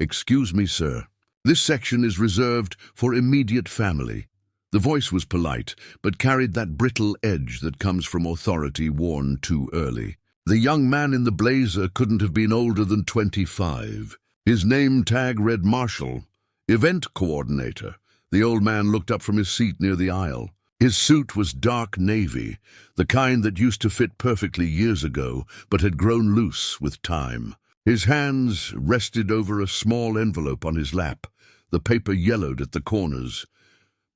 "Excuse me, sir. This section is reserved for immediate family." The voice was polite, but carried that brittle edge that comes from authority worn too early. The young man in the blazer couldn't have been older than 25. His name tag read Marshall, event coordinator. The old man looked up from his seat near the aisle. His suit was dark navy, the kind that used to fit perfectly years ago, but had grown loose with time. His hands rested over a small envelope on his lap. The paper yellowed at the corners.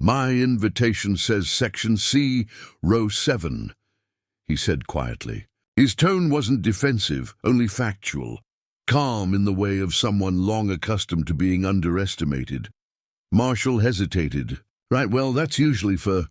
"My invitation says Section C, Row 7, he said quietly. His tone wasn't defensive, only factual, calm in the way of someone long accustomed to being underestimated. Marshall hesitated. "Right, well, that's usually for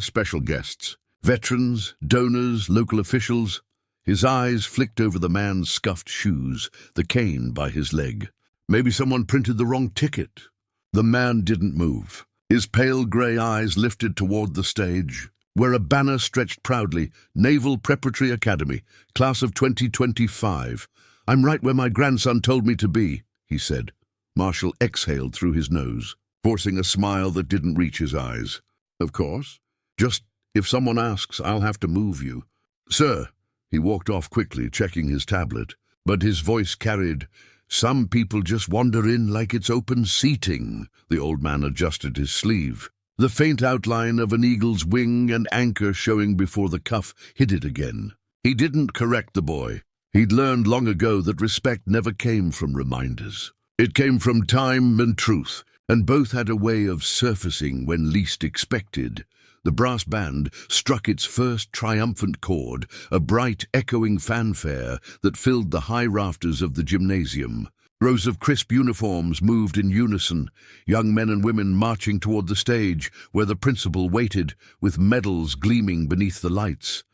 special guests. Veterans, donors, local officials." His eyes flicked over the man's scuffed shoes, the cane by his leg. "Maybe someone printed the wrong ticket." The man didn't move. His pale grey eyes lifted toward the stage, where a banner stretched proudly, "Naval Preparatory Academy, class of 2025. "I'm right where my grandson told me to be," he said. Marshall exhaled through his nose, forcing a smile that didn't reach his eyes. "Of course. Just, if someone asks, I'll have to move you." "Sir," he walked off quickly, checking his tablet, but his voice carried, "Some people just wander in like it's open seating." The old man adjusted his sleeve. The faint outline of an eagle's wing and anchor showing before the cuff hid it again. He didn't correct the boy. He'd learned long ago that respect never came from reminders. It came from time and truth, and both had a way of surfacing when least expected. The brass band struck its first triumphant chord, a bright, echoing fanfare that filled the high rafters of the gymnasium. Rows of crisp uniforms moved in unison, young men and women marching toward the stage, where the principal waited, with medals gleaming beneath the lights.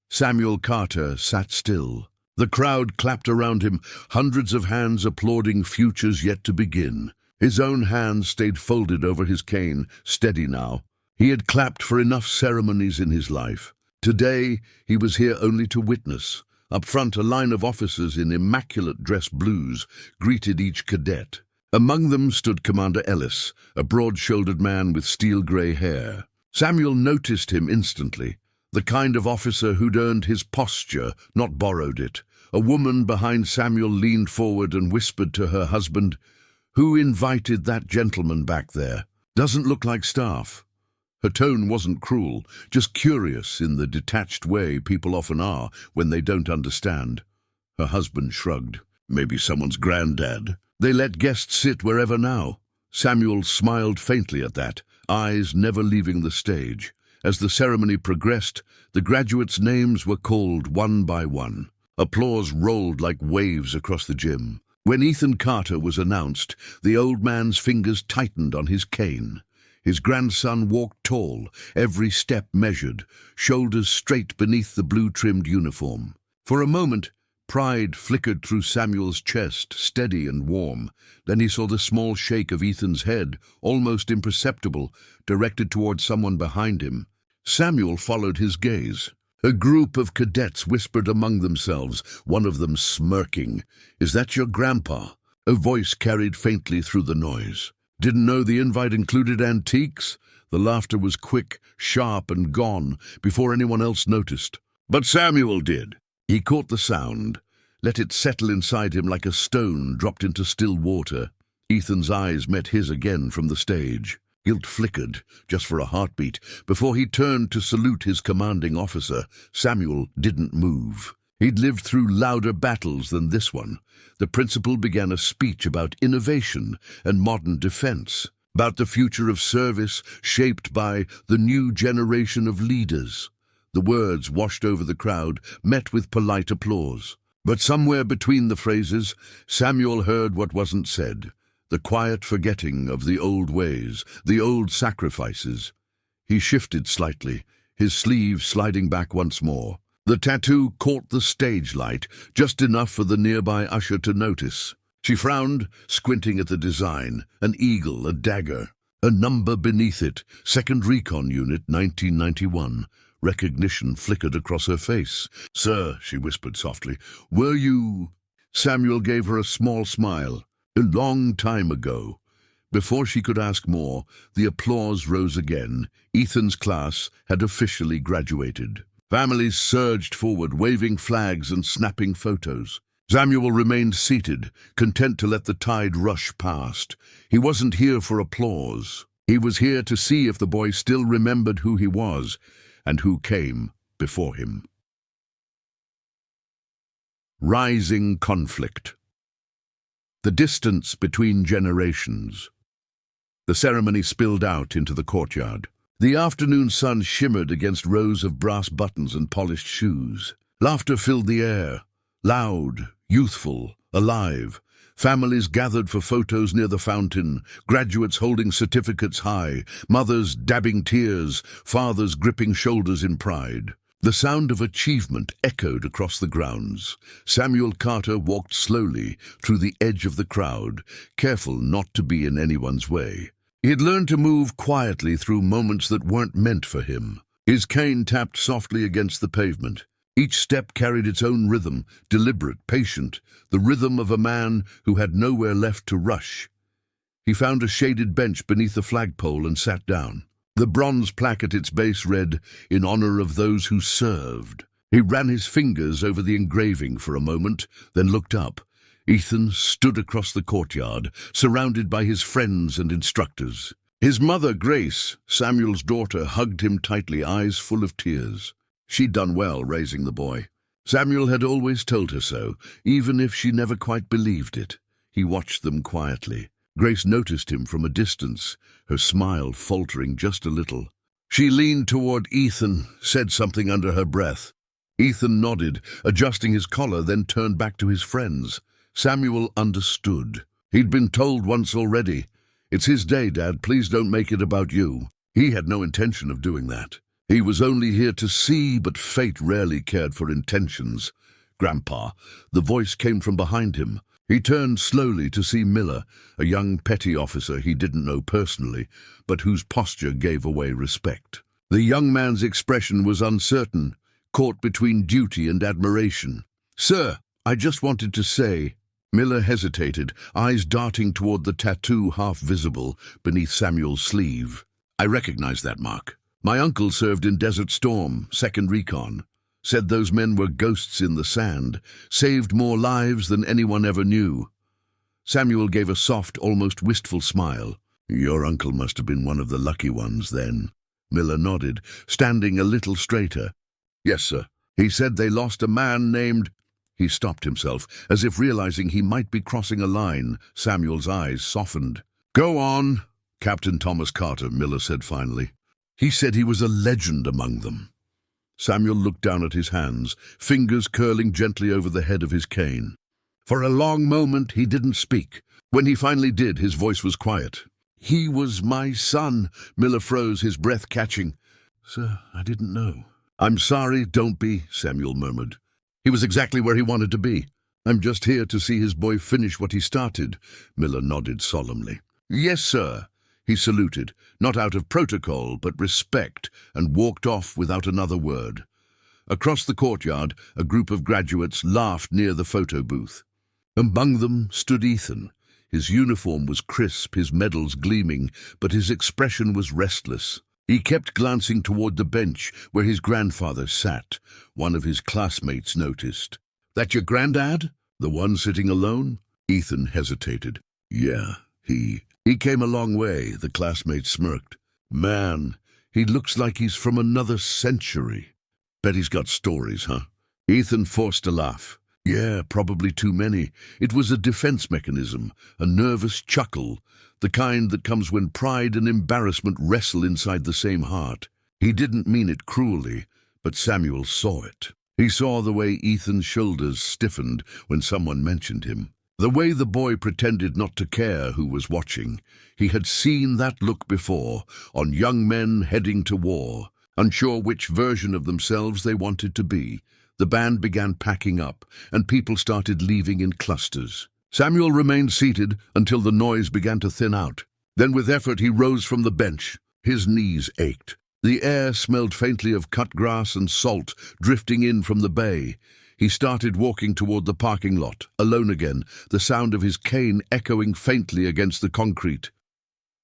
Samuel Carter sat still. The crowd clapped around him, hundreds of hands applauding futures yet to begin. His own hands stayed folded over his cane, steady now. He had clapped for enough ceremonies in his life. Today, he was here only to witness. Up front, a line of officers in immaculate dress blues greeted each cadet. Among them stood Commander Ellis, a broad-shouldered man with steel-grey hair. Samuel noticed him instantly, the kind of officer who'd earned his posture, not borrowed it. A woman behind Samuel leaned forward and whispered to her husband, "Who invited that gentleman back there? Doesn't look like staff." Her tone wasn't cruel, just curious in the detached way people often are when they don't understand. Her husband shrugged. "Maybe someone's granddad." They let guests sit wherever now. Samuel smiled faintly at that, eyes never leaving the stage. As the ceremony progressed, the graduates' names were called one by one. Applause rolled like waves across the gym. When Ethan Carter was announced, the old man's fingers tightened on his cane. His grandson walked tall, every step measured, shoulders straight beneath the blue-trimmed uniform. For a moment, pride flickered through Samuel's chest, steady and warm. Then he saw the small shake of Ethan's head, almost imperceptible, directed toward someone behind him. Samuel followed his gaze. A group of cadets whispered among themselves, one of them smirking. "Is that your grandpa?" A voice carried faintly through the noise. "Didn't know the invite included antiques?" The laughter was quick, sharp, and gone before anyone else noticed. But Samuel did. He caught the sound, let it settle inside him like a stone dropped into still water. Ethan's eyes met his again from the stage. Guilt flickered, just for a heartbeat, before he turned to salute his commanding officer. Samuel didn't move. He'd lived through louder battles than this one. The principal began a speech about innovation and modern defense, about the future of service shaped by the new generation of leaders. The words washed over the crowd, met with polite applause. But somewhere between the phrases, Samuel heard what wasn't said, the quiet forgetting of the old ways, the old sacrifices. He shifted slightly, his sleeve sliding back once more. The tattoo caught the stage light, just enough for the nearby usher to notice. She frowned, squinting at the design, an eagle, a dagger, a number beneath it, 2nd Recon Unit, 1991. Recognition flickered across her face. "Sir," she whispered softly, "were you—" Samuel gave her a small smile. A long time ago. Before she could ask more, the applause rose again. Ethan's class had officially graduated. Families surged forward, waving flags and snapping photos. Samuel remained seated, content to let the tide rush past. He wasn't here for applause. He was here to see if the boy still remembered who he was and who came before him. Rising conflict. The distance between generations. The ceremony spilled out into the courtyard. The afternoon sun shimmered against rows of brass buttons and polished shoes. Laughter filled the air, loud, youthful, alive. Families gathered for photos near the fountain, graduates holding certificates high, mothers dabbing tears, fathers gripping shoulders in pride. The sound of achievement echoed across the grounds. Samuel Carter walked slowly through the edge of the crowd, careful not to be in anyone's way. He had learned to move quietly through moments that weren't meant for him. His cane tapped softly against the pavement. Each step carried its own rhythm, deliberate, patient, the rhythm of a man who had nowhere left to rush. He found a shaded bench beneath the flagpole and sat down. The bronze plaque at its base read, "In honor of those who served." He ran his fingers over the engraving for a moment, then looked up. Ethan stood across the courtyard, surrounded by his friends and instructors. His mother, Grace, Samuel's daughter, hugged him tightly, eyes full of tears. She'd done well raising the boy. Samuel had always told her so, even if she never quite believed it. He watched them quietly. Grace noticed him from a distance, her smile faltering just a little. She leaned toward Ethan, said something under her breath. Ethan nodded, adjusting his collar, then turned back to his friends. Samuel understood. He'd been told once already. "It's his day, Dad. Please don't make it about you." He had no intention of doing that. He was only here to see, but fate rarely cared for intentions. "Grandpa," the voice came from behind him. He turned slowly to see Miller, a young petty officer he didn't know personally, but whose posture gave away respect. The young man's expression was uncertain, caught between duty and admiration. "Sir, I just wanted to say—" Miller hesitated, eyes darting toward the tattoo half visible beneath Samuel's sleeve. "I recognize that mark. My uncle served in Desert Storm, 2nd Recon. Said those men were ghosts in the sand, saved more lives than anyone ever knew." Samuel gave a soft, almost wistful smile. "Your uncle must have been one of the lucky ones, then." Miller nodded, standing a little straighter. "Yes, sir. He said they lost a man named—" He stopped himself, as if realizing he might be crossing a line. Samuel's eyes softened. "Go on, Captain Thomas Carter," Miller said finally. "He said he was a legend among them." Samuel looked down at his hands, fingers curling gently over the head of his cane. For a long moment he didn't speak. When he finally did, his voice was quiet. "He was my son," Miller froze, his breath catching. "Sir, I didn't know." "I'm sorry, don't be," Samuel murmured. "He was exactly where he wanted to be. I'm just here to see his boy finish what he started." Miller nodded solemnly. "Yes, sir." He saluted, not out of protocol, but respect, and walked off without another word. Across the courtyard, a group of graduates laughed near the photo booth. Among them stood Ethan. His uniform was crisp, his medals gleaming, but his expression was restless. He kept glancing toward the bench where his grandfather sat. One of his classmates noticed. "That your granddad? The one sitting alone?" Ethan hesitated. "Yeah, he came a long way," the classmate smirked. "Man, he looks like he's from another century. Bet he's got stories, huh?" Ethan forced a laugh. "Yeah, probably too many. It was a defense mechanism, a nervous chuckle, the kind that comes when pride and embarrassment wrestle inside the same heart." He didn't mean it cruelly, but Samuel saw it. He saw the way Ethan's shoulders stiffened when someone mentioned him. The way the boy pretended not to care who was watching. He had seen that look before, on young men heading to war, unsure which version of themselves they wanted to be. The band began packing up, and people started leaving in clusters. Samuel remained seated until the noise began to thin out. Then with effort he rose from the bench. His knees ached. The air smelled faintly of cut grass and salt drifting in from the bay. He started walking toward the parking lot, alone again, the sound of his cane echoing faintly against the concrete.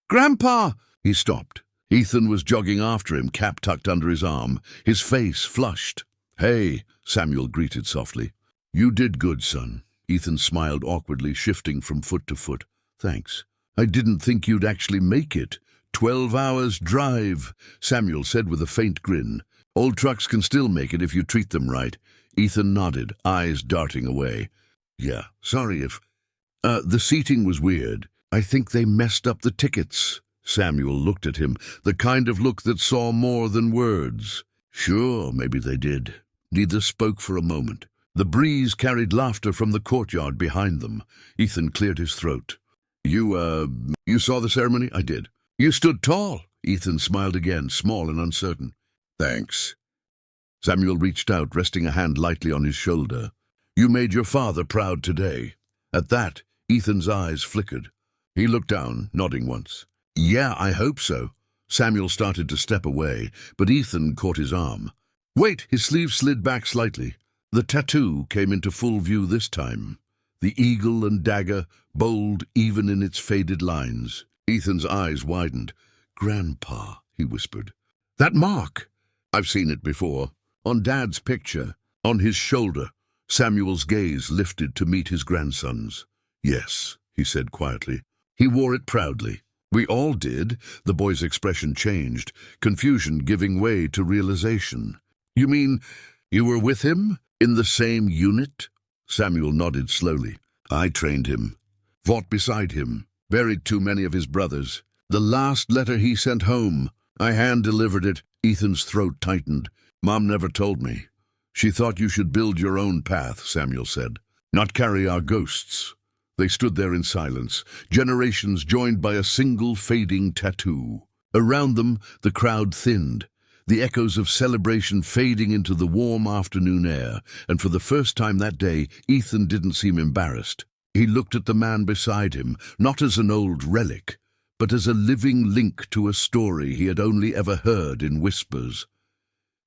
"Grandpa!" He stopped. Ethan was jogging after him, cap tucked under his arm, his face flushed. "Hey," Samuel greeted softly. "You did good, son." Ethan smiled awkwardly, shifting from foot to foot. "Thanks. I didn't think you'd actually make it. 12 hours drive," Samuel said with a faint grin. "Old trucks can still make it if you treat them right." Ethan nodded, eyes darting away. "Yeah, sorry if... the seating was weird. I think they messed up the tickets." Samuel looked at him, the kind of look that saw more than words. "Sure, maybe they did." Neither spoke for a moment. The breeze carried laughter from the courtyard behind them. Ethan cleared his throat. You saw the ceremony?" "I did." "You stood tall." Ethan smiled again, small and uncertain. "Thanks." Samuel reached out, resting a hand lightly on his shoulder. "You made your father proud today." At that, Ethan's eyes flickered. He looked down, nodding once. "Yeah, I hope so." Samuel started to step away, but Ethan caught his arm. "Wait!" His sleeve slid back slightly. The tattoo came into full view this time. The eagle and dagger, bold even in its faded lines. Ethan's eyes widened. "Grandpa," he whispered. "That mark!" "I've seen it before. On Dad's picture. On his shoulder." Samuel's gaze lifted to meet his grandson's. "Yes," he said quietly. "He wore it proudly." "We all did." The boy's expression changed, confusion giving way to realization. "You mean you were with him? In the same unit?" Samuel nodded slowly. "I trained him. Fought beside him. Buried too many of his brothers. The last letter he sent home, I hand-delivered it." Ethan's throat tightened. "Mom never told me. She thought you should build your own path," Samuel said. "Not carry our ghosts." They stood there in silence, generations joined by a single fading tattoo. Around them, the crowd thinned, the echoes of celebration fading into the warm afternoon air, and for the first time that day, Ethan didn't seem embarrassed. He looked at the man beside him, not as an old relic, but as a living link to a story he had only ever heard in whispers.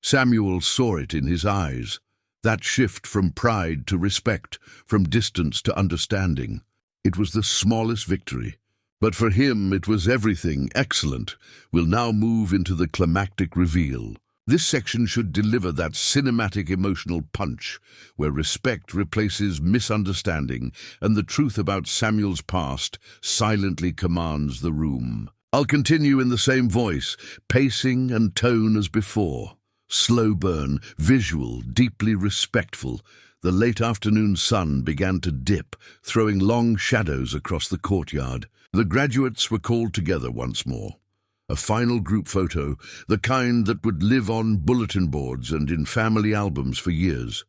Samuel saw it in his eyes, that shift from pride to respect, from distance to understanding. It was the smallest victory, but for him it was everything. Excellent. We'll now move into the climactic reveal. This section should deliver that cinematic emotional punch, where respect replaces misunderstanding and the truth about Samuel's past silently commands the room. I'll continue in the same voice, pacing and tone as before. Slow burn, visual, deeply respectful. The late afternoon sun began to dip, throwing long shadows across the courtyard. The graduates were called together once more. A final group photo, the kind that would live on bulletin boards and in family albums for years.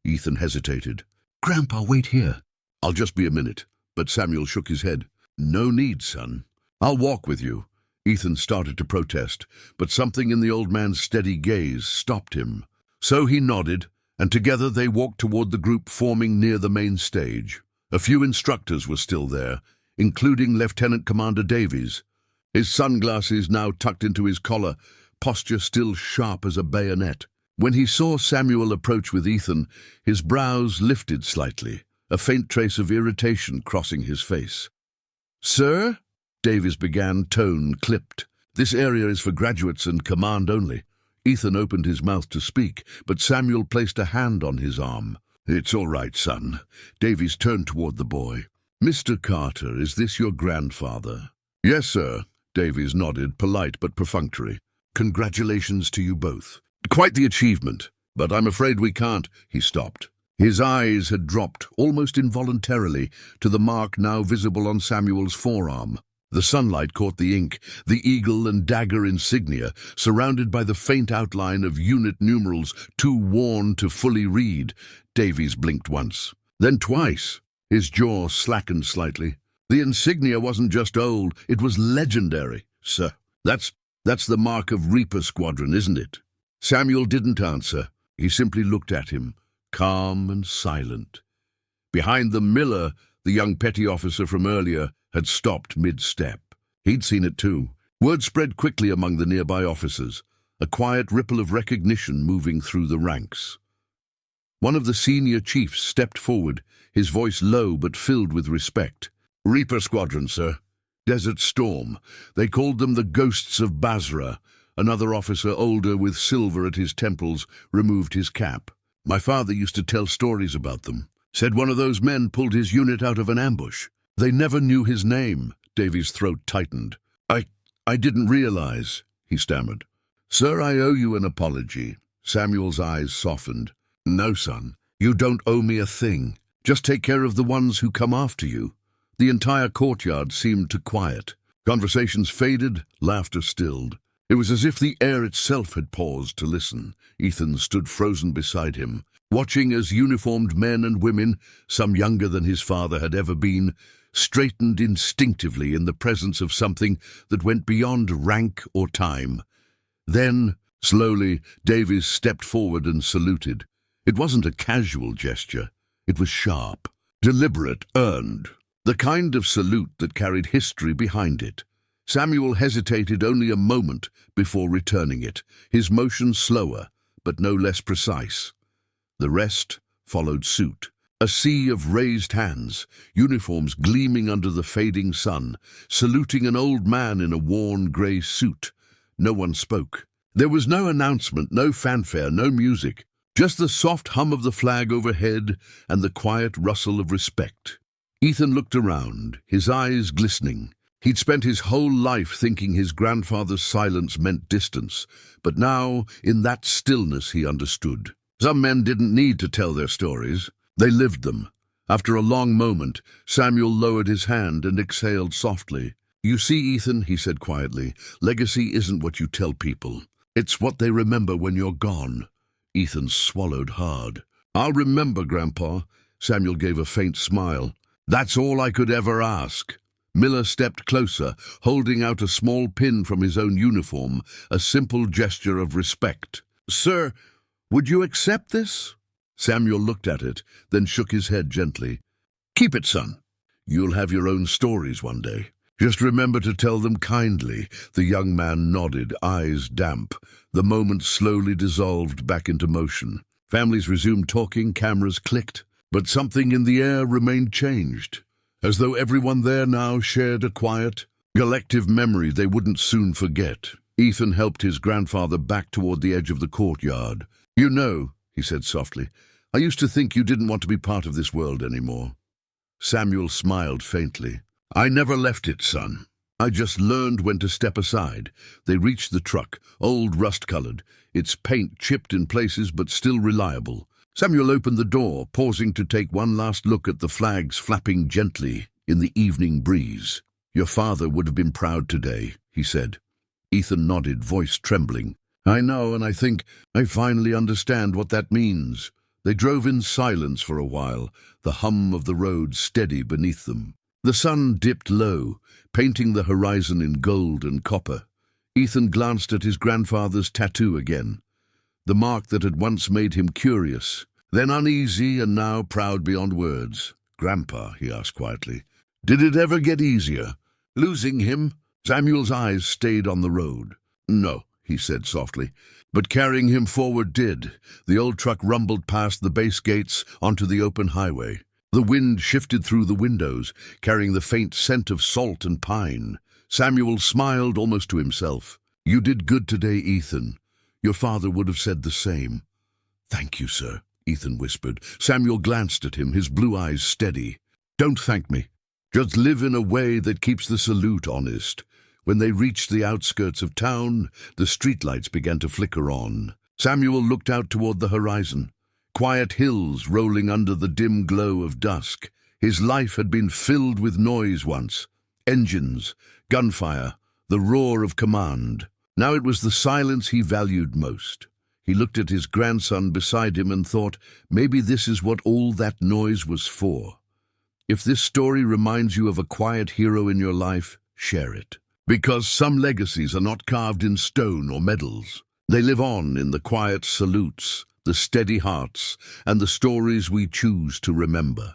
Ethan hesitated. "Grandpa, wait here." "I'll just be a minute." But Samuel shook his head. "No need, son. I'll walk with you." Ethan started to protest, but something in the old man's steady gaze stopped him. So he nodded, and together they walked toward the group forming near the main stage. A few instructors were still there, including Lieutenant Commander Davies, his sunglasses now tucked into his collar, posture still sharp as a bayonet. When he saw Samuel approach with Ethan, his brows lifted slightly, a faint trace of irritation crossing his face. "Sir?" Davies began, tone clipped. "This area is for graduates and command only." Ethan opened his mouth to speak, but Samuel placed a hand on his arm. "It's all right, son." Davies turned toward the boy. "Mr. Carter, is this your grandfather?" "Yes, sir." Davies nodded, polite but perfunctory. "Congratulations to you both. Quite the achievement, but I'm afraid we can't." He stopped. His eyes had dropped, almost involuntarily, to the mark now visible on Samuel's forearm. The sunlight caught the ink, the eagle and dagger insignia, surrounded by the faint outline of unit numerals too worn to fully read. Davies blinked once, then twice. His jaw slackened slightly. The insignia wasn't just old, it was legendary. "Sir, that's the mark of Reaper Squadron, isn't it?" Samuel didn't answer. He simply looked at him, calm and silent. Behind them, Miller, the young petty officer from earlier, had stopped mid-step. He'd seen it too. Word spread quickly among the nearby officers, a quiet ripple of recognition moving through the ranks. One of the senior chiefs stepped forward, his voice low but filled with respect. "Reaper Squadron, sir. Desert Storm. They called them the Ghosts of Basra." Another officer, older with silver at his temples, removed his cap. "My father used to tell stories about them. Said one of those men pulled his unit out of an ambush. They never knew his name." Davy's throat tightened. I didn't realize," he stammered. "Sir, I owe you an apology." Samuel's eyes softened. "No, son, you don't owe me a thing. Just take care of the ones who come after you." The entire courtyard seemed to quiet. Conversations faded, laughter stilled. It was as if the air itself had paused to listen. Ethan stood frozen beside him, watching as uniformed men and women, some younger than his father had ever been, straightened instinctively in the presence of something that went beyond rank or time. Then, slowly, Davies stepped forward and saluted. It wasn't a casual gesture. It was sharp, deliberate, earned. The kind of salute that carried history behind it. Samuel hesitated only a moment before returning it, his motion slower, but no less precise. The rest followed suit. A sea of raised hands, uniforms gleaming under the fading sun, saluting an old man in a worn grey suit. No one spoke. There was no announcement, no fanfare, no music, just the soft hum of the flag overhead and the quiet rustle of respect. Ethan looked around, his eyes glistening. He'd spent his whole life thinking his grandfather's silence meant distance, but now, in that stillness, he understood. Some men didn't need to tell their stories. They lived them. After a long moment, Samuel lowered his hand and exhaled softly. "You see, Ethan," he said quietly, "legacy isn't what you tell people. It's what they remember when you're gone." Ethan swallowed hard. "I'll remember, Grandpa." Samuel gave a faint smile. "That's all I could ever ask." Miller stepped closer, holding out a small pin from his own uniform, a simple gesture of respect. "Sir, would you accept this?" Samuel looked at it, then shook his head gently. "Keep it, son. You'll have your own stories one day. Just remember to tell them kindly." The young man nodded, eyes damp. The moment slowly dissolved back into motion. Families resumed talking, cameras clicked, but something in the air remained changed, as though everyone there now shared a quiet, collective memory they wouldn't soon forget. Ethan helped his grandfather back toward the edge of the courtyard. "You know," he said softly, "I used to think you didn't want to be part of this world anymore." Samuel smiled faintly. "I never left it, son. I just learned when to step aside." They reached the truck, old rust-colored, its paint chipped in places but still reliable. Samuel opened the door, pausing to take one last look at the flags flapping gently in the evening breeze. "Your father would have been proud today," he said. Ethan nodded, voice trembling. "I know, and I think I finally understand what that means." They drove in silence for a while, the hum of the road steady beneath them. The sun dipped low, painting the horizon in gold and copper. Ethan glanced at his grandfather's tattoo again, the mark that had once made him curious, then uneasy and now proud beyond words. "Grandpa," he asked quietly, "did it ever get easier? Losing him?" Samuel's eyes stayed on the road. "No," he said softly, "but carrying him forward did." The old truck rumbled past the base gates onto the open highway. The wind shifted through the windows, carrying the faint scent of salt and pine. Samuel smiled almost to himself. "You did good today, Ethan. Your father would have said the same." "Thank you, sir," Ethan whispered. Samuel glanced at him, his blue eyes steady. "Don't thank me. Just live in a way that keeps the salute honest." When they reached the outskirts of town, the streetlights began to flicker on. Samuel looked out toward the horizon. Quiet hills rolling under the dim glow of dusk. His life had been filled with noise once. Engines, gunfire, the roar of command. Now it was the silence he valued most. He looked at his grandson beside him and thought, maybe this is what all that noise was for. If this story reminds you of a quiet hero in your life, share it. Because some legacies are not carved in stone or medals. They live on in the quiet salutes, the steady hearts, and the stories we choose to remember.